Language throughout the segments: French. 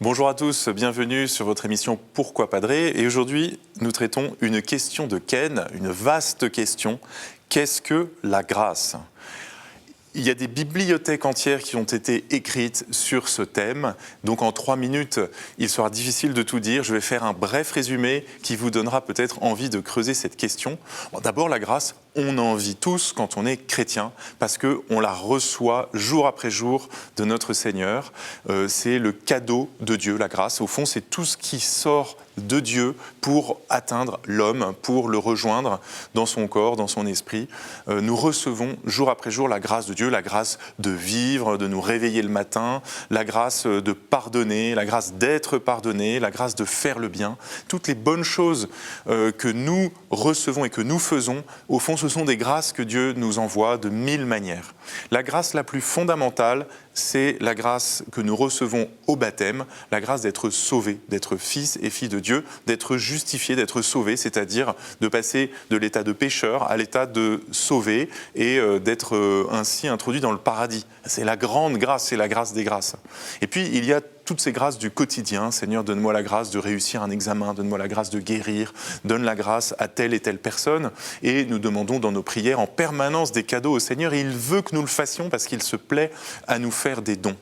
Bonjour à tous, bienvenue sur votre émission Pourquoi Padré. Et aujourd'hui, nous traitons une question de Ken, une vaste question. Qu'est-ce que la grâce ? Il y a des bibliothèques entières qui ont été écrites sur ce thème. Donc en 3 minutes, il sera difficile de tout dire. Je vais faire un bref résumé qui vous donnera peut-être envie de creuser cette question. Bon, d'abord, la grâce, on en vit tous quand on est chrétien parce qu'on la reçoit jour après jour de notre Seigneur. C'est le cadeau de Dieu, la grâce. Au fond, c'est tout ce qui sort de Dieu pour atteindre l'homme, pour le rejoindre dans son corps, dans son esprit. Nous recevons jour après jour la grâce de Dieu, la grâce de vivre, de nous réveiller le matin, la grâce de pardonner, la grâce d'être pardonné, la grâce de faire le bien. Toutes les bonnes choses que nous recevons et que nous faisons, au fond, ce sont des grâces que Dieu nous envoie de 1000 manières. La grâce la plus fondamentale, c'est la grâce que nous recevons au baptême, la grâce d'être sauvé, d'être fils et fille de Dieu, d'être justifié, d'être sauvé, c'est-à-dire de passer de l'état de pécheur à l'état de sauvé et d'être ainsi introduit dans le paradis. C'est la grande grâce, c'est la grâce des grâces. Et puis, il y a toutes ces grâces du quotidien. Seigneur, donne-moi la grâce de réussir un examen, donne-moi la grâce de guérir, donne la grâce à telle et telle personne. Et nous demandons dans nos prières en permanence des cadeaux au Seigneur. Et il veut que nous le fassions parce qu'il se plaît à nous faire des dons.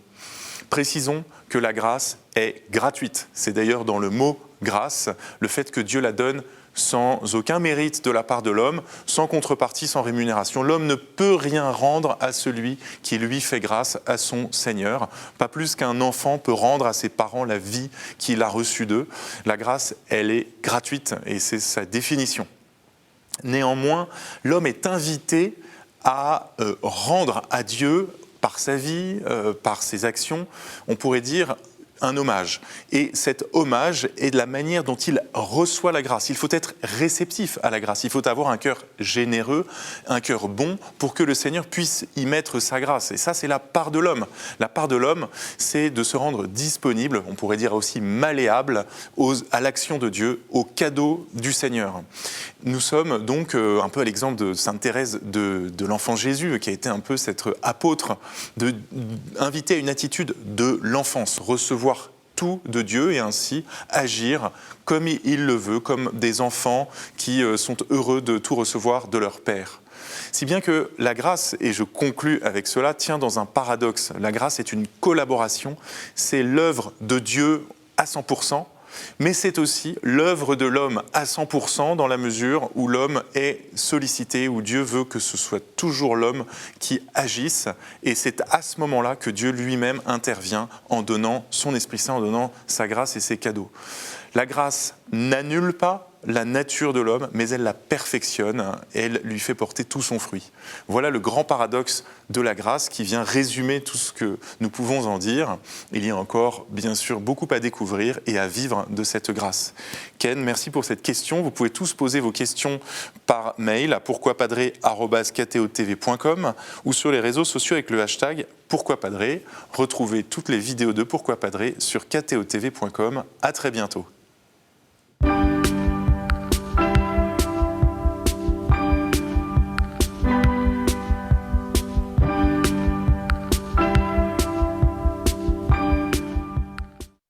Précisons que la grâce est gratuite. C'est d'ailleurs dans le mot grâce, le fait que Dieu la donne sans aucun mérite de la part de l'homme, sans contrepartie, sans rémunération. L'homme ne peut rien rendre à celui qui lui fait grâce, à son Seigneur. Pas plus qu'un enfant peut rendre à ses parents la vie qu'il a reçue d'eux. La grâce, elle est gratuite et c'est sa définition. Néanmoins, l'homme est invité à rendre à Dieu, par sa vie, par ses actions, on pourrait dire un hommage. Et cet hommage est de la manière dont il reçoit la grâce. Il faut être réceptif à la grâce. Il faut avoir un cœur généreux, un cœur bon, pour que le Seigneur puisse y mettre sa grâce. Et ça, c'est la part de l'homme. La part de l'homme, c'est de se rendre disponible, on pourrait dire aussi malléable, à l'action de Dieu, au cadeau du Seigneur. Nous sommes donc un peu à l'exemple de Sainte Thérèse de l'Enfant Jésus, qui a été un peu cette apôtre, invité à une attitude de l'enfance, recevoir tout de Dieu et ainsi agir comme il le veut, comme des enfants qui sont heureux de tout recevoir de leur Père. Si bien que la grâce, et je conclus avec cela, tient dans un paradoxe. La grâce est une collaboration, c'est l'œuvre de Dieu à 100%, mais c'est aussi l'œuvre de l'homme à 100% dans la mesure où l'homme est sollicité, où Dieu veut que ce soit toujours l'homme qui agisse. Et c'est à ce moment-là que Dieu lui-même intervient en donnant son Esprit Saint, en donnant sa grâce et ses cadeaux. La grâce n'annule pas la nature de l'homme, mais elle la perfectionne, elle lui fait porter tout son fruit. Voilà le grand paradoxe de la grâce qui vient résumer tout ce que nous pouvons en dire. Il y a encore, bien sûr, beaucoup à découvrir et à vivre de cette grâce. Ken, merci pour cette question. Vous pouvez tous poser vos questions par mail à pourquoipadré@ktotv.com ou sur les réseaux sociaux avec le hashtag pourquoipadré. Retrouvez toutes les vidéos de Pourquoi Padré sur ktotv.com. À très bientôt.